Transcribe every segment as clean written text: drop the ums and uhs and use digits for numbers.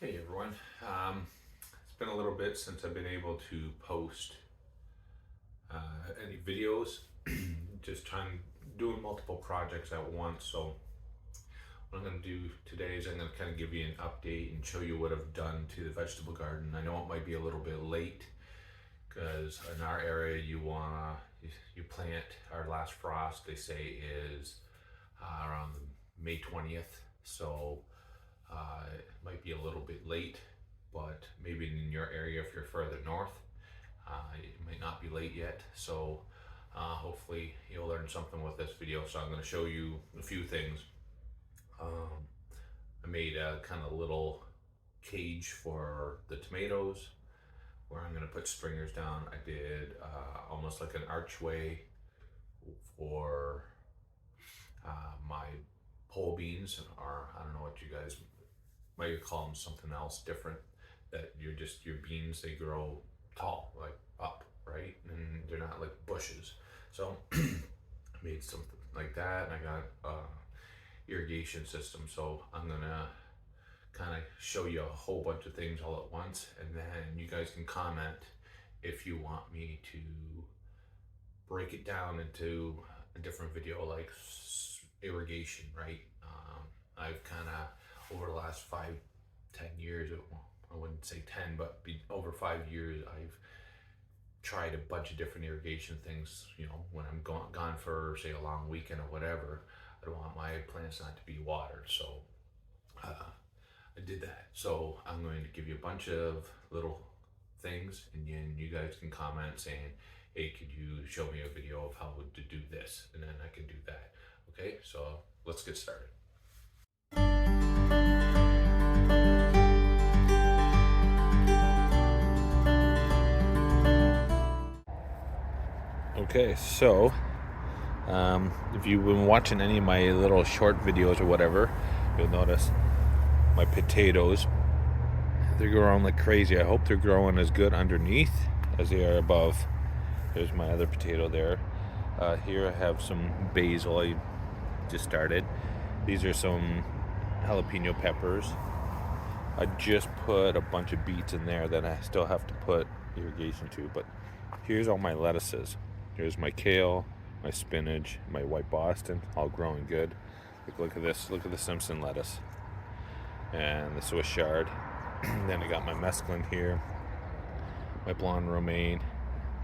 Hey everyone. It's been a little bit since I've been able to post any videos. Just doing multiple projects at once. So what I'm going to do today is I'm going to kind of give you an update and show you what I've done to the vegetable garden. I know it might be a little bit late because in our area you plant. Our last frost they say is around May 20th. So it might be a little bit late, but maybe in your area, if you're further north, it might not be late yet. So hopefully you'll learn something with this video. So I'm going to show you a few things. I made a kind of little cage for the tomatoes where I'm going to put stringers down. I did almost like an archway for my pole beans, or I don't know what you guys might call them, something else different. That your beans, they grow tall, like up, right, and they're not like bushes. So I made something like that, and I got irrigation system. So I'm gonna kind of show you a whole bunch of things all at once, and then you guys can comment if you want me to break it down into a different video, like irrigation, right? I've kind of, over the last 5-10 years, I wouldn't say 10, but over 5 years, I've tried a bunch of different irrigation things. You know, when I'm gone for, say, a long weekend or whatever, I don't want my plants not to be watered. So I did that. So I'm going to give you a bunch of little things, and then you guys can comment saying, hey, could you show me a video of how to do this? And then I can do that. Okay, so let's get started. Okay, so if you've been watching any of my little short videos or whatever, you'll notice my potatoes, they're growing like crazy. I hope they're growing as good underneath as they are above. There's my other potato there. Here I have some basil I just started. These are some jalapeno peppers. I just put a bunch of beets in there that I still have to put irrigation to, but here's all my lettuces. Here's my kale, my spinach, my white Boston, all growing good. Look at this. Look at the Simpson lettuce and the Swiss chard. Then I got my mesclun here, my blonde romaine,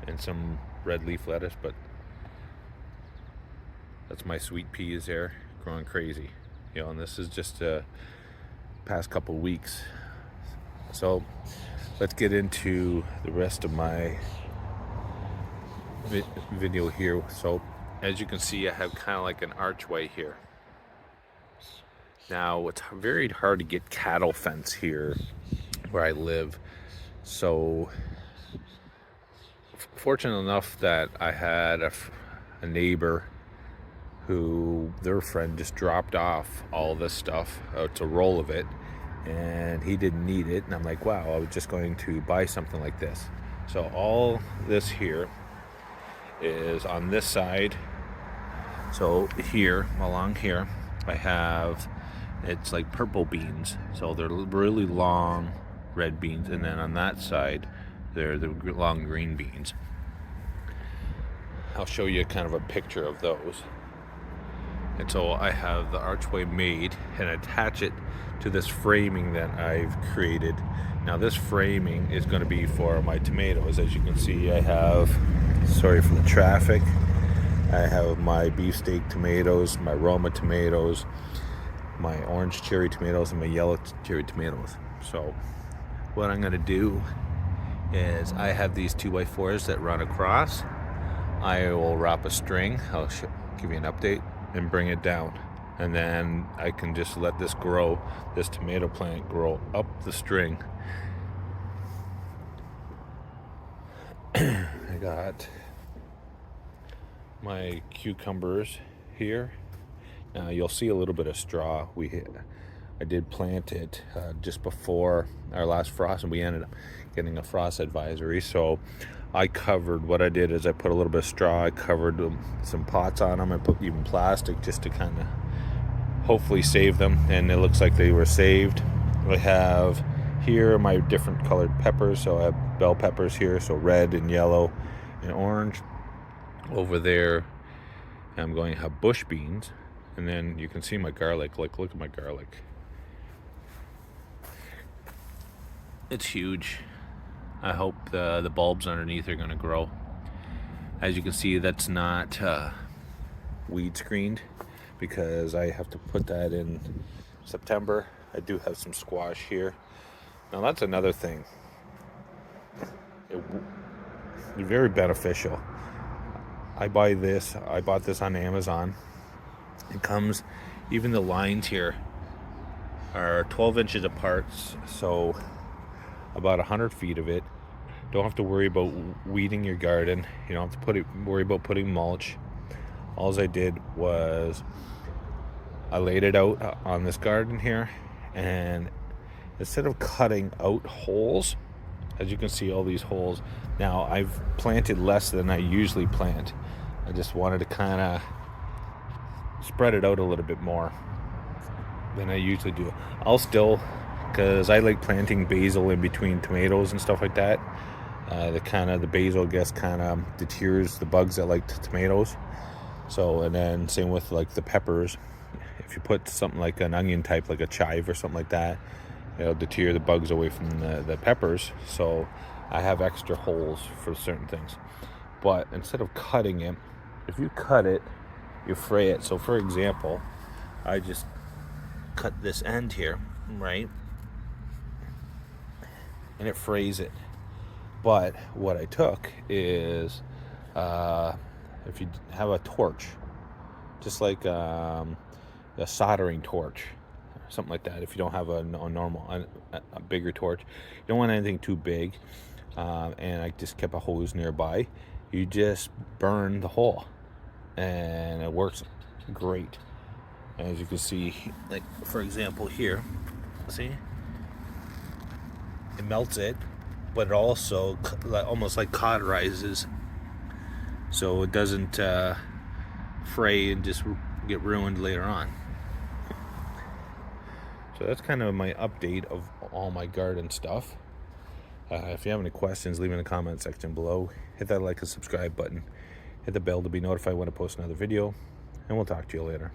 and some red leaf lettuce. But that's my sweet peas there, growing crazy. You know, and this is just past couple weeks. So let's get into the rest of my video here. So as you can see, I have kind of like an archway here. Now it's very hard to get cattle fence here where I live. So fortunate enough that I had a neighbor who, their friend just dropped off all this stuff. It's a roll of it, and he didn't need it. And I'm like, wow, I was just going to buy something like this. So all this here is on this side. So here, along here, I have, it's like purple beans. So they're really long red beans. And then on that side, they're the long green beans. I'll show you kind of a picture of those. And so I have the archway made and attach it to this framing that I've created. Now this framing is going to be for my tomatoes. As you can see, I have, sorry for the traffic, I have my beefsteak tomatoes, my Roma tomatoes, my orange cherry tomatoes, and my yellow cherry tomatoes. So what I'm going to do is I have these 2x4s that run across. I will wrap a string. I'll give you an update and bring it down, and then I can just let this grow, this tomato plant grow up the string. I got my cucumbers here. Now you'll see a little bit of straw. I did plant it just before our last frost, and we ended up getting a frost advisory. So I covered, what I did is I put a little bit of straw, I covered some pots on them, I put even plastic just to kind of hopefully save them, and it looks like they were saved. I have Here are my different colored peppers. So I have bell peppers here, so red and yellow and orange. Over there, I'm going to have bush beans. And then you can see my garlic. Like, look at my garlic. It's huge. I hope the bulbs underneath are going to grow. As you can see, that's not weed screened because I have to put that in September. I do have some squash here. Now that's another thing. It's very beneficial. I bought this on Amazon. It comes, even the lines here are 12 inches apart, so about 100 feet of it. Don't have to worry about weeding your garden. You don't have to worry about putting mulch. All I did was I laid it out on this garden here, and instead of cutting out holes, as you can see, all these holes, now I've planted less than I usually plant. I just wanted to kind of spread it out a little bit more than I usually do. I'll still, because I like planting basil in between tomatoes and stuff like that. The basil, I guess, kind of deters the bugs that like tomatoes. So, and then same with like the peppers. If you put something like an onion type, like a chive or something like that, it'll deter the bugs away from the peppers. So I have extra holes for certain things. But instead of cutting it, if you cut it, you fray it. So for example, I just cut this end here, right? And it frays it. But what I took is, if you have a torch, just like a soldering torch, something like that. If you don't have a bigger torch, you don't want anything too big. And I just kept a hose nearby. You just burn the hole, and it works great. As you can see, like for example here, see, it melts it, but it also almost like cauterizes, so it doesn't fray and just get ruined later on. So that's kind of my update of all my garden stuff. If you have any questions, leave in the comment section below. Hit that like and subscribe button. Hit the bell to be notified when I post another video. And we'll talk to you later.